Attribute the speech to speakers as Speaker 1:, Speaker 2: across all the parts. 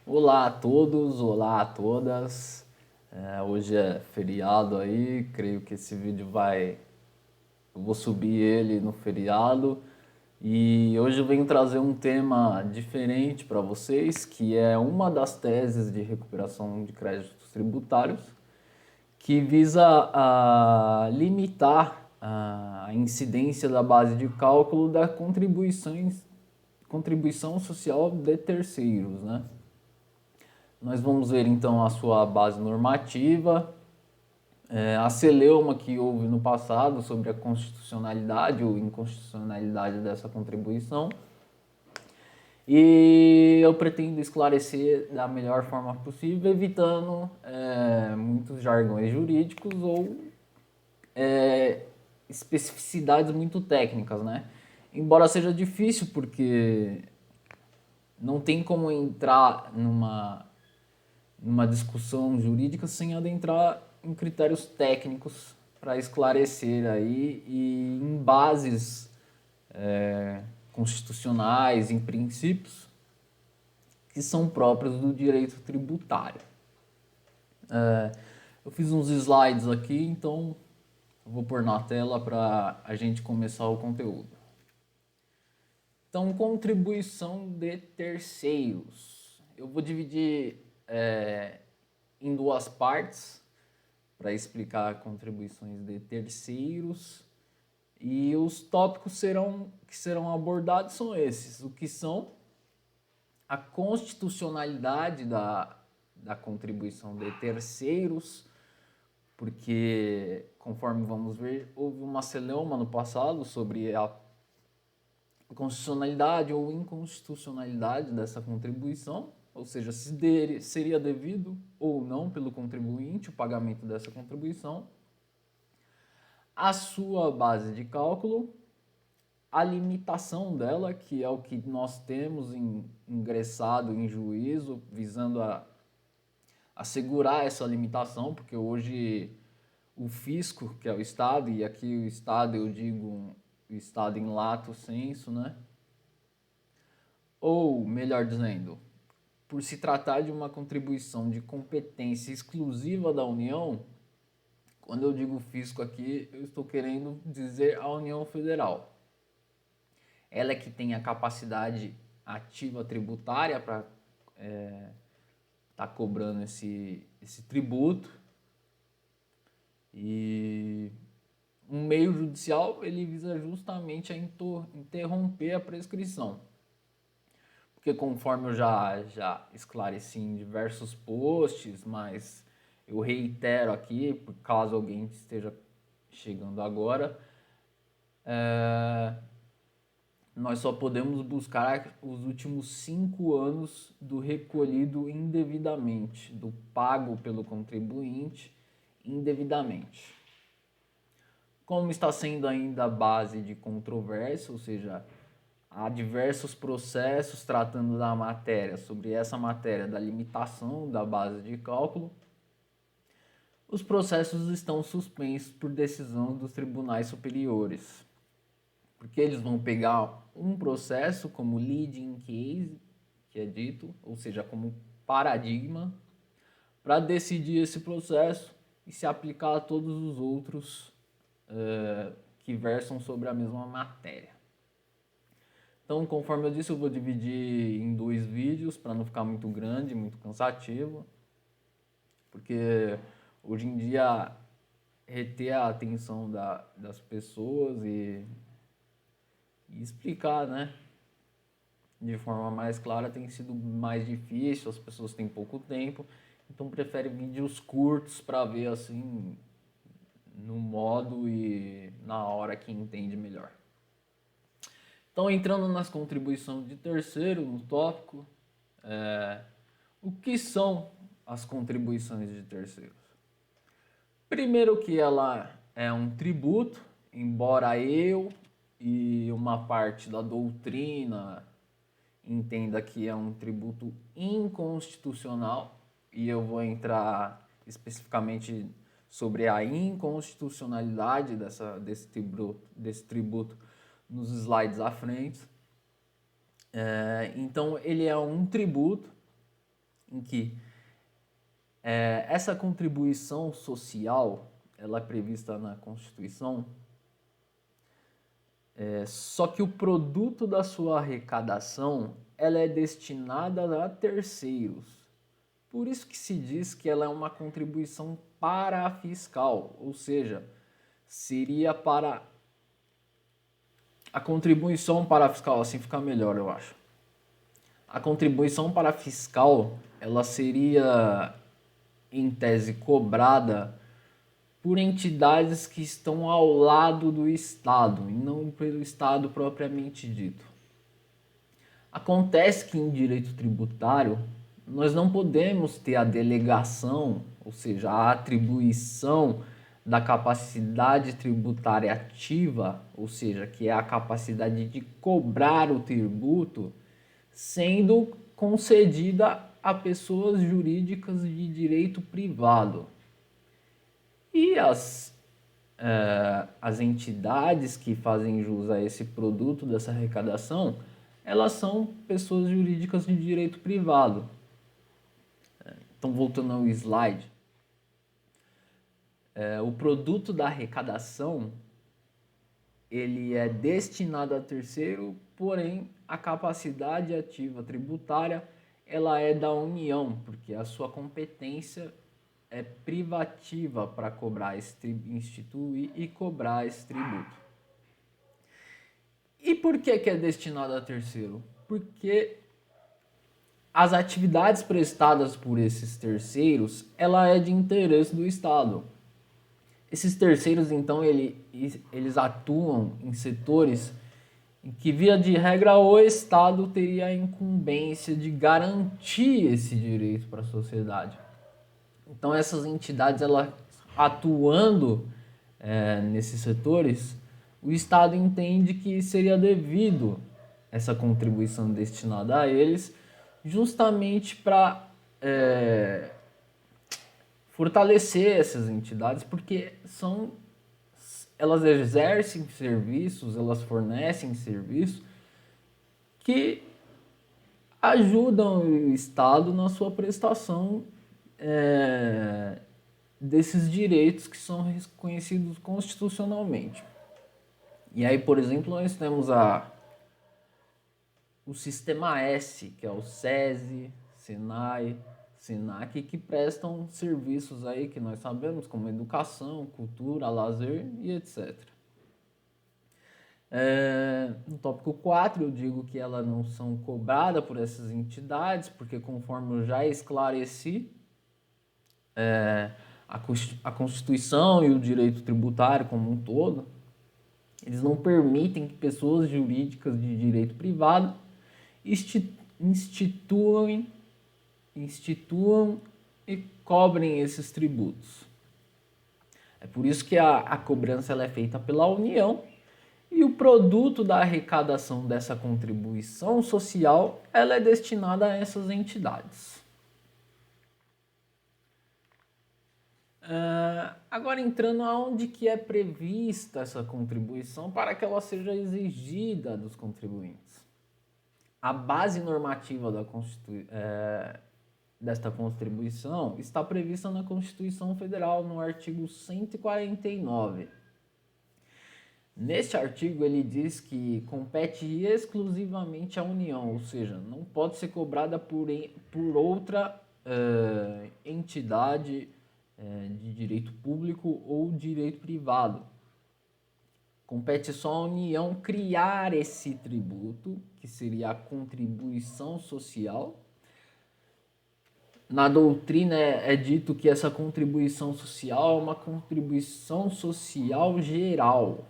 Speaker 1: Olá a todos, olá a todas. Hoje é feriado aí, creio que esse vídeo eu vou subir ele no feriado. E hoje eu venho trazer um tema diferente para vocês, que é uma das teses de recuperação de créditos tributários, que visa limitar a incidência da base de cálculo da contribuição social de terceiros, né? Nós vamos ver então a sua base normativa, a celeuma que houve no passado sobre a constitucionalidade ou inconstitucionalidade dessa contribuição. E eu pretendo esclarecer da melhor forma possível, evitando muitos jargões jurídicos ou especificidades muito técnicas, né? Embora seja difícil, porque não tem como entrar numa discussão jurídica sem adentrar em critérios técnicos para esclarecer aí e em bases constitucionais, em princípios que são próprios do direito tributário. Eu fiz uns slides aqui, então eu vou pôr na tela para a gente começar o conteúdo. Então, contribuição de terceiros. Eu vou dividir em duas partes para explicar contribuições de terceiros, e os tópicos que serão abordados são esses: o que são a constitucionalidade da contribuição de terceiros, porque, conforme vamos ver, houve uma celeuma no passado sobre a constitucionalidade ou inconstitucionalidade dessa contribuição, ou seja, se seria devido ou não pelo contribuinte o pagamento dessa contribuição, a sua base de cálculo, a limitação dela, que é o que nós temos ingressado em juízo, visando a assegurar essa limitação, porque hoje o fisco, que é o Estado, e aqui o Estado eu digo o Estado em lato sensu, né? Ou, melhor dizendo, por se tratar de uma contribuição de competência exclusiva da União, quando eu digo fisco aqui, eu estou querendo dizer a União Federal. Ela é que tem a capacidade ativa tributária para tá cobrando esse tributo. E um meio judicial, ele visa justamente a interromper a prescrição. Porque, conforme eu já esclareci em diversos posts, mas eu reitero aqui, por caso alguém esteja chegando agora, nós só podemos buscar os últimos 5 anos do recolhido indevidamente, do pago pelo contribuinte indevidamente. Como está sendo ainda a base de controvérsia, ou seja, há diversos processos tratando da matéria, sobre essa matéria da limitação da base de cálculo, os processos estão suspensos por decisão dos tribunais superiores, porque eles vão pegar um processo como leading case, que é dito, ou seja, como paradigma, para decidir esse processo e se aplicar a todos os outros que versam sobre a mesma matéria. Então, conforme eu disse, eu vou dividir em 2 vídeos para não ficar muito grande, muito cansativo, porque hoje em dia reter a atenção das pessoas e explicar, né, de forma mais clara tem sido mais difícil, as pessoas têm pouco tempo, então preferem vídeos curtos para ver assim no modo e na hora que entende melhor. Então, entrando nas contribuições de terceiro, no tópico, o que são as contribuições de terceiros? Primeiro que ela é um tributo, embora eu e uma parte da doutrina entenda que é um tributo inconstitucional, e eu vou entrar especificamente sobre a inconstitucionalidade desse tributo nos slides à frente. Então, ele é um tributo em que essa contribuição social, ela é prevista na Constituição, só que o produto da sua arrecadação, ela é destinada a terceiros. Por isso que se diz que ela é uma contribuição parafiscal, ou seja, seria para a contribuição parafiscal, assim fica melhor, eu acho. A contribuição parafiscal, ela seria, em tese, cobrada por entidades que estão ao lado do Estado, e não pelo Estado propriamente dito. Acontece que em direito tributário, nós não podemos ter a delegação, ou seja, a atribuição da capacidade tributária ativa, ou seja, que é a capacidade de cobrar o tributo, sendo concedida a pessoas jurídicas de direito privado. E as entidades que fazem jus a esse produto dessa arrecadação, elas são pessoas jurídicas de direito privado. Então, voltando ao slide, o produto da arrecadação, ele é destinado a terceiro, porém a capacidade ativa tributária, ela é da União, porque a sua competência é privativa para cobrar instituir e cobrar esse tributo. E por que é destinado a terceiro? Porque as atividades prestadas por esses terceiros, ela é de interesse do Estado. Esses terceiros, então, eles atuam em setores em que, via de regra, o Estado teria a incumbência de garantir esse direito para a sociedade. Então, essas entidades, elas atuando nesses setores, o Estado entende que seria devido essa contribuição destinada a eles, justamente para fortalecer essas entidades, porque elas exercem serviços, elas fornecem serviços que ajudam o Estado na sua prestação desses direitos que são reconhecidos constitucionalmente. E aí, por exemplo, nós temos o Sistema S, que é o SESI, SENAI, SENAC, que prestam serviços aí que nós sabemos, como educação, cultura, lazer e etc. No tópico 4, eu digo que elas não são cobradas por essas entidades, porque conforme eu já esclareci, a Constituição e o direito tributário como um todo, eles não permitem que pessoas jurídicas de direito privado instituam e cobrem esses tributos. É por isso que a cobrança ela é feita pela União e o produto da arrecadação dessa contribuição social ela é destinada a essas entidades. Agora entrando aonde que é prevista essa contribuição para que ela seja exigida dos contribuintes. A base normativa desta contribuição está prevista na Constituição Federal, no artigo 149. Neste artigo ele diz que compete exclusivamente à União, ou seja, não pode ser cobrada por outra entidade de direito público ou direito privado. Compete só à União criar esse tributo, que seria a contribuição social. Na doutrina é dito que essa contribuição social é uma contribuição social geral,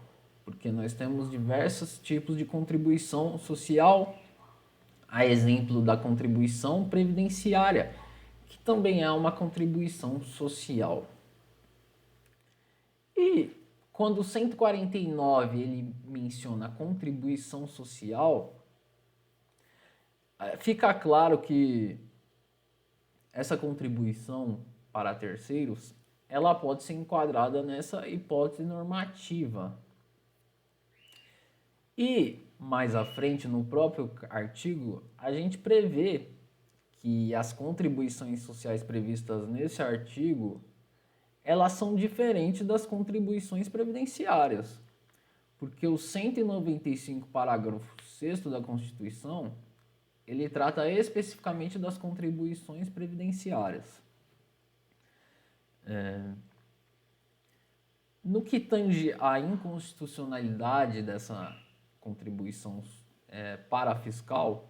Speaker 1: porque nós temos diversos tipos de contribuição social, a exemplo da contribuição previdenciária, que também é uma contribuição social. E quando o 149 ele menciona a contribuição social, fica claro que essa contribuição para terceiros, ela pode ser enquadrada nessa hipótese normativa. E mais à frente, no próprio artigo, a gente prevê que as contribuições sociais previstas nesse artigo, elas são diferentes das contribuições previdenciárias, porque o 195, parágrafo 6º da Constituição, ele trata especificamente das contribuições previdenciárias. No que tange à inconstitucionalidade dessa contribuição parafiscal,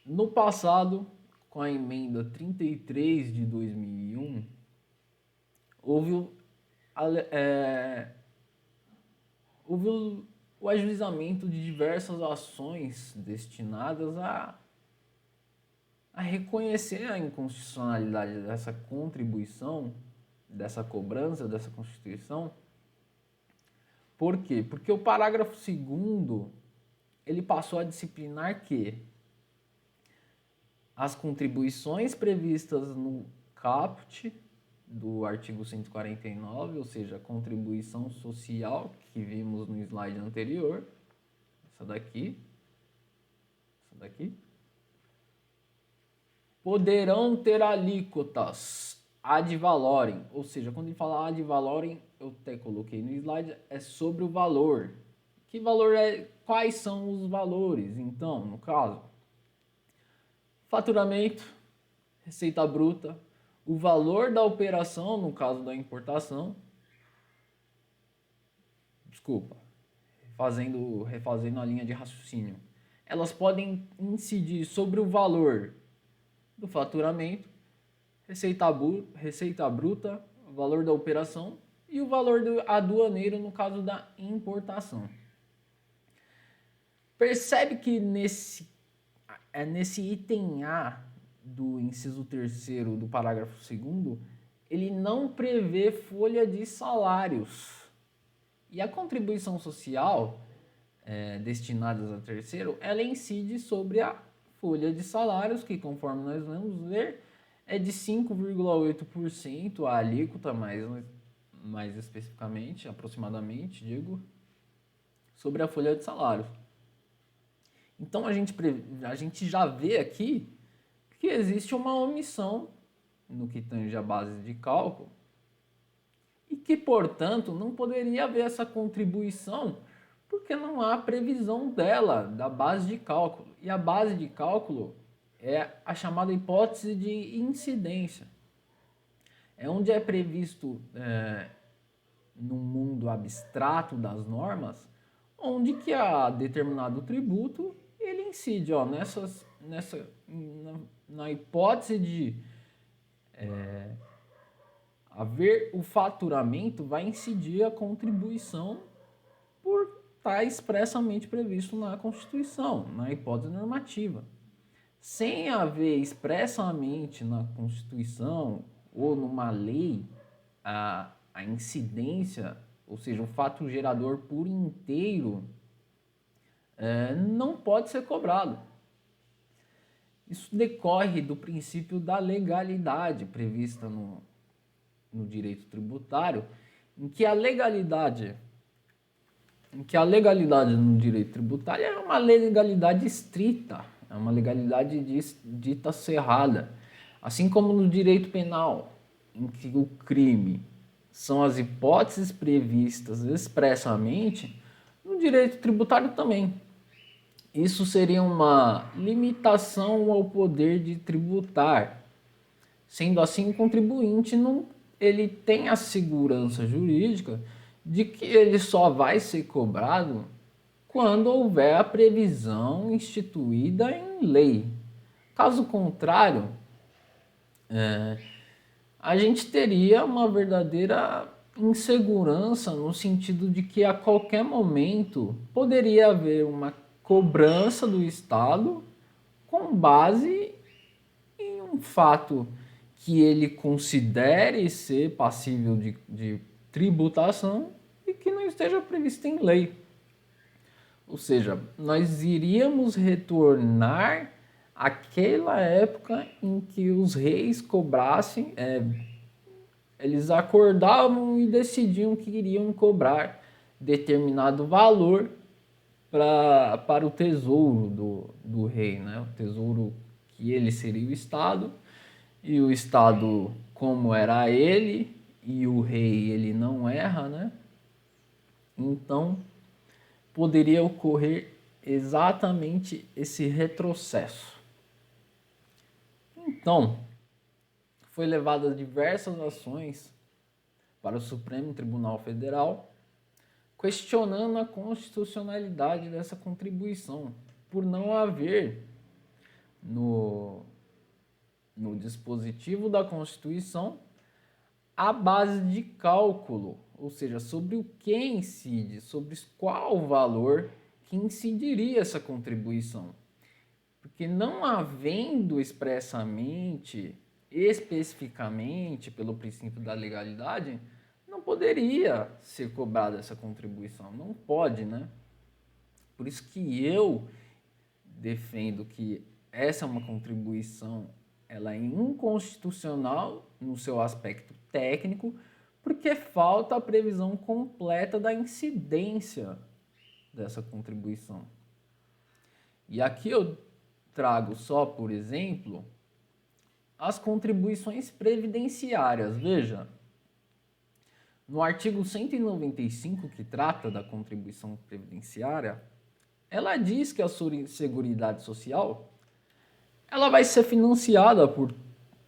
Speaker 1: no passado, com a emenda 33 de 2001, houve o ajuizamento de diversas ações destinadas a reconhecer a inconstitucionalidade dessa contribuição, dessa cobrança, dessa Constituição. Por quê? Porque o parágrafo 2º, ele passou a disciplinar que as contribuições previstas no caput do artigo 149, ou seja, a contribuição social que vimos no slide anterior, essa daqui, poderão ter alíquotas ad valorem, ou seja, quando ele fala ad valorem, eu até coloquei no slide, é sobre o valor. Que valor é? Quais são os valores? Então, no caso, faturamento, receita bruta, o valor da operação, no caso da importação, refazendo a linha de raciocínio, elas podem incidir sobre o valor do faturamento, receita bruta, o valor da operação e o valor do aduaneiro no caso da importação. Percebe que nesse item A do inciso 3º do parágrafo 2º, ele não prevê folha de salários. E a contribuição social destinada a terceiro, ela incide sobre a folha de salários, que conforme nós vamos ver, é de 5,8% a alíquota, mais especificamente, aproximadamente, sobre a folha de salários. Então a gente já vê aqui que existe uma omissão no que tange a base de cálculo e que, portanto, não poderia haver essa contribuição porque não há previsão dela, da base de cálculo. E a base de cálculo é a chamada hipótese de incidência. É onde é previsto, no mundo abstrato das normas, onde que a determinado tributo ele incide na hipótese de haver o faturamento, vai incidir a contribuição por estar expressamente previsto na Constituição, na hipótese normativa. Sem haver expressamente na Constituição ou numa lei a incidência, ou seja, o fato gerador por inteiro, não pode ser cobrado. Isso decorre do princípio da legalidade prevista no direito tributário, em que a legalidade no direito tributário é uma legalidade estrita, é uma legalidade dita cerrada. Assim como no direito penal, em que o crime são as hipóteses previstas expressamente, no direito tributário também. Isso seria uma limitação ao poder de tributar. Sendo assim, o contribuinte ele tem a segurança jurídica de que ele só vai ser cobrado quando houver a previsão instituída em lei. Caso contrário, a gente teria uma verdadeira insegurança no sentido de que a qualquer momento poderia haver uma cobrança do Estado com base em um fato que ele considere ser passível de tributação e que não esteja previsto em lei. Ou seja, nós iríamos retornar àquela época em que os reis cobrassem, eles acordavam e decidiam que iriam cobrar determinado valor para o tesouro do rei, né? O tesouro que ele seria o Estado, e o Estado, como era ele, e o rei ele não erra, né? Então poderia ocorrer exatamente esse retrocesso. Então, foi levadas diversas ações para o Supremo Tribunal Federal, questionando a constitucionalidade dessa contribuição, por não haver no dispositivo da Constituição a base de cálculo, ou seja, sobre o que incide, sobre qual valor que incidiria essa contribuição. Porque não havendo expressamente, especificamente, pelo princípio da legalidade, não poderia ser cobrada essa contribuição. Não pode, né? Por isso que eu defendo que essa é uma contribuição, ela é inconstitucional no seu aspecto técnico, porque falta a previsão completa da incidência dessa contribuição. E aqui eu trago só, por exemplo, as contribuições previdenciárias. Veja, no artigo 195, que trata da contribuição previdenciária, ela diz que a Seguridade Social ela vai ser financiada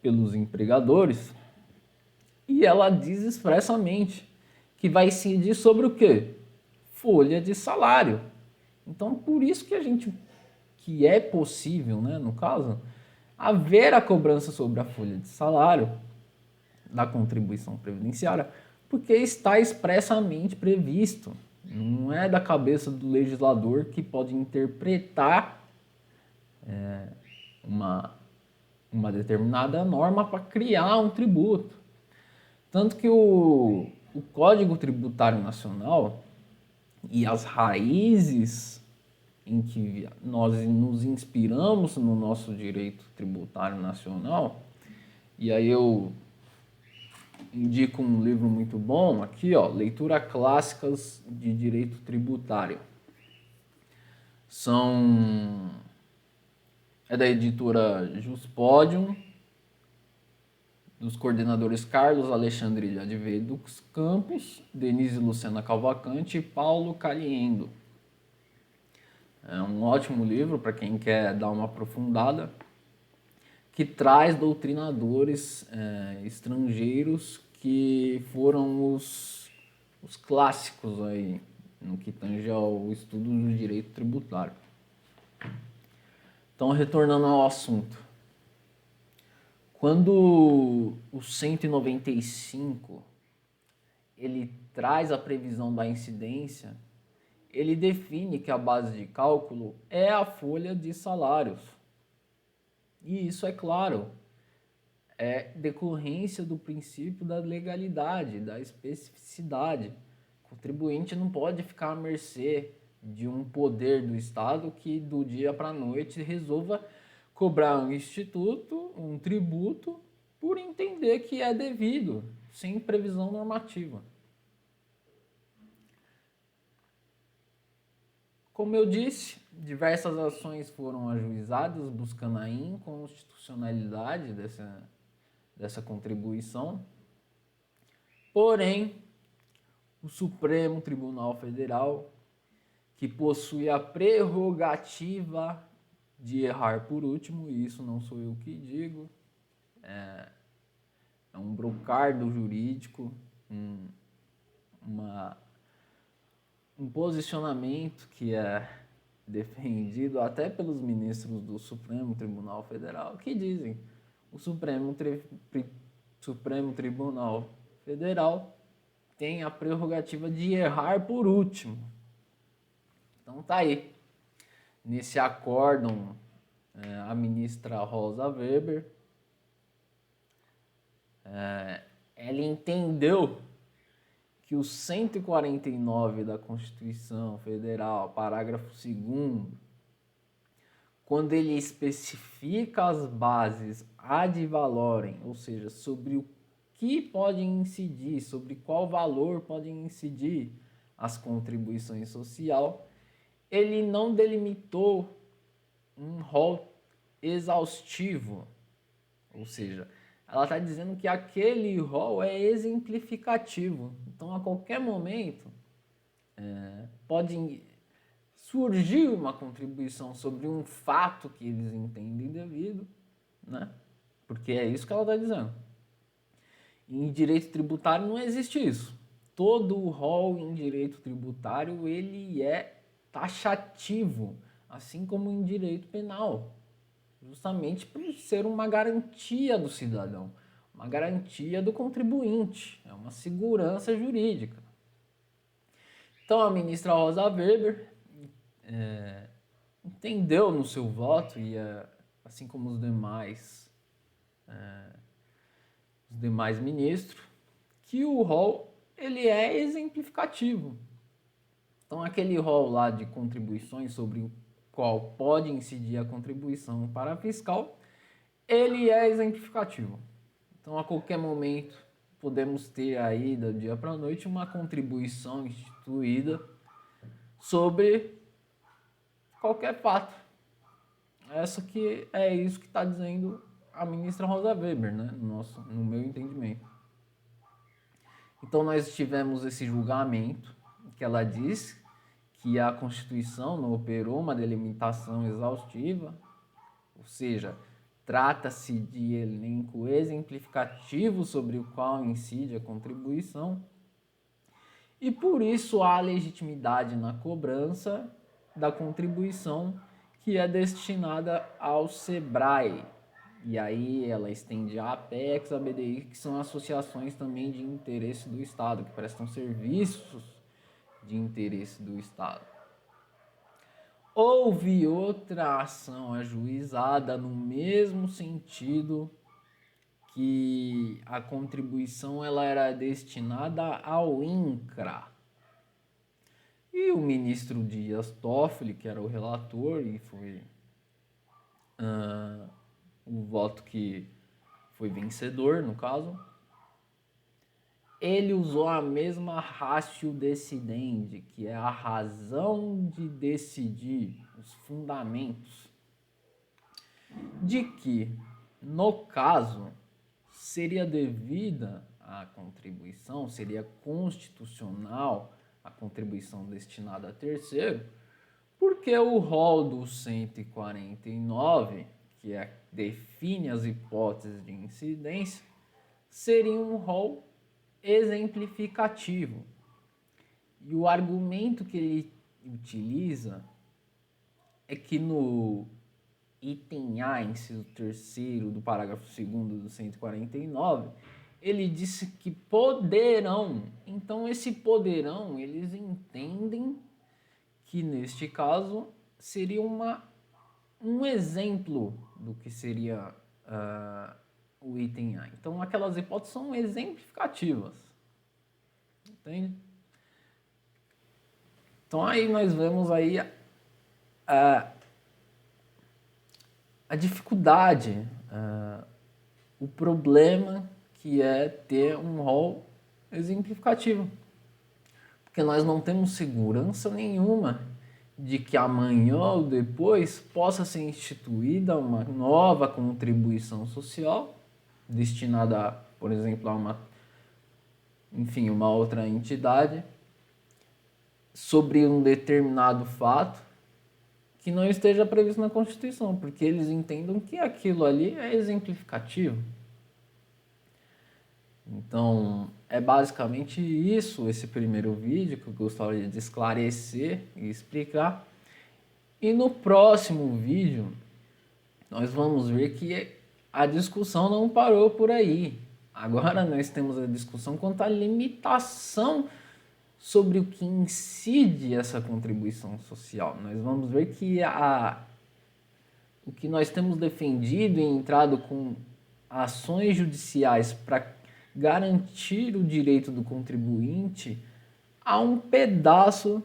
Speaker 1: pelos empregadores, e ela diz expressamente que vai incidir sobre o quê? Folha de salário. Então, por isso que é possível, né, no caso, haver a cobrança sobre a folha de salário da contribuição previdenciária, porque está expressamente previsto. Não é da cabeça do legislador que pode interpretar uma determinada norma para criar um tributo. Tanto que o Código Tributário Nacional e as raízes em que nós nos inspiramos no nosso direito tributário nacional, e aí eu indico um livro muito bom aqui, ó, Leitura Clássicas de Direito Tributário. É da editora Juspodium, dos coordenadores Carlos Alexandre de Azevedo Campos, Denise Lucena Cavalcante e Paulo Caliendo. É um ótimo livro para quem quer dar uma aprofundada, que traz doutrinadores estrangeiros que foram os clássicos aí no que tange ao estudo do direito tributário. Então, retornando ao assunto. Quando o 195 ele traz a previsão da incidência, ele define que a base de cálculo é a folha de salários. E isso, é claro, é decorrência do princípio da legalidade, da especificidade. O contribuinte não pode ficar à mercê de um poder do Estado que do dia para a noite resolva cobrar um instituto, um tributo, por entender que é devido, sem previsão normativa. Como eu disse, diversas ações foram ajuizadas buscando a inconstitucionalidade dessa contribuição. Porém, o Supremo Tribunal Federal, que possui a prerrogativa de errar por último, e isso não sou eu que digo, é um brocardo jurídico, um posicionamento que é defendido até pelos ministros do Supremo Tribunal Federal, que dizem o Supremo Tribunal Federal tem a prerrogativa de errar por último. Então tá aí. Nesse acórdão, a ministra Rosa Weber, ela entendeu que o 149 da Constituição Federal, parágrafo 2º, quando ele especifica as bases ad valorem, ou seja, sobre o que podem incidir, sobre qual valor podem incidir as contribuições sociais, ele não delimitou um rol exaustivo, ou seja, ela está dizendo que aquele rol é exemplificativo. Então, a qualquer momento, pode surgir uma contribuição sobre um fato que eles entendem devido, né? Porque é isso que ela está dizendo. Em direito tributário não existe isso. Todo o rol em direito tributário ele é taxativo, assim como em direito penal, justamente por ser uma garantia do cidadão, uma garantia do contribuinte, é uma segurança jurídica. Então a ministra Rosa Weber entendeu no seu voto, e assim como os demais ministros, que o rol ele é exemplificativo. Então aquele rol lá de contribuições sobre o qual pode incidir a contribuição para a fiscal, ele é exemplificativo. Então a qualquer momento podemos ter aí do dia para a noite uma contribuição instituída sobre qualquer fato. É isso que está dizendo a ministra Rosa Weber, né? No meu entendimento. Então nós tivemos esse julgamento que ela diz que a Constituição não operou uma delimitação exaustiva, ou seja, trata-se de elenco exemplificativo sobre o qual incide a contribuição, e por isso há legitimidade na cobrança da contribuição que é destinada ao SEBRAE. E aí ela estende a Apex, a BDI, que são associações também de interesse do Estado, que prestam serviços de interesse do Estado. Houve outra ação ajuizada no mesmo sentido, que a contribuição ela era destinada ao INCRA. E o ministro Dias Toffoli, que era o relator, e foi o voto que foi vencedor, no caso, ele usou a mesma ratio decidendi, que é a razão de decidir, os fundamentos, de que, no caso, seria devida a contribuição, seria constitucional a contribuição destinada a terceiro, porque o rol do 149, que define as hipóteses de incidência, seria um rol exemplificativo. E o argumento que ele utiliza é que no item A, inciso 3º do parágrafo 2º do 149, ele disse que poderão. Então, esse poderão, eles entendem que, neste caso, seria um exemplo do que seria o item A. Então, aquelas hipóteses são exemplificativas. Entende? Então, aí nós vemos aí a dificuldade, o problema que é ter um rol exemplificativo. Porque nós não temos segurança nenhuma de que amanhã ou depois possa ser instituída uma nova contribuição social destinada, por exemplo, a uma outra entidade sobre um determinado fato que não esteja previsto na Constituição, porque eles entendam que aquilo ali é exemplificativo. Então, é basicamente isso, esse primeiro vídeo que eu gostaria de esclarecer e explicar. E no próximo vídeo, nós vamos ver que a discussão não parou por aí. Agora nós temos a discussão quanto à limitação sobre o que incide essa contribuição social. Nós vamos ver que o que nós temos defendido e entrado com ações judiciais para garantir o direito do contribuinte a um pedaço,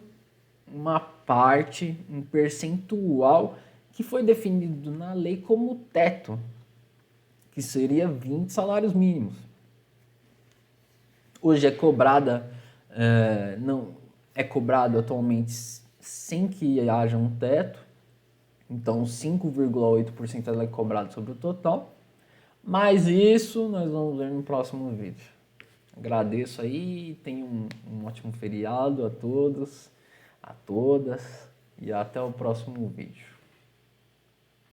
Speaker 1: uma parte, um percentual que foi definido na lei como teto, que seria 20 salários mínimos. Hoje é cobrado atualmente sem que haja um teto. Então 5,8% ela é cobrado sobre o total. Mas isso nós vamos ver no próximo vídeo. Agradeço aí, tenham um ótimo feriado a todos, a todas e até o próximo vídeo.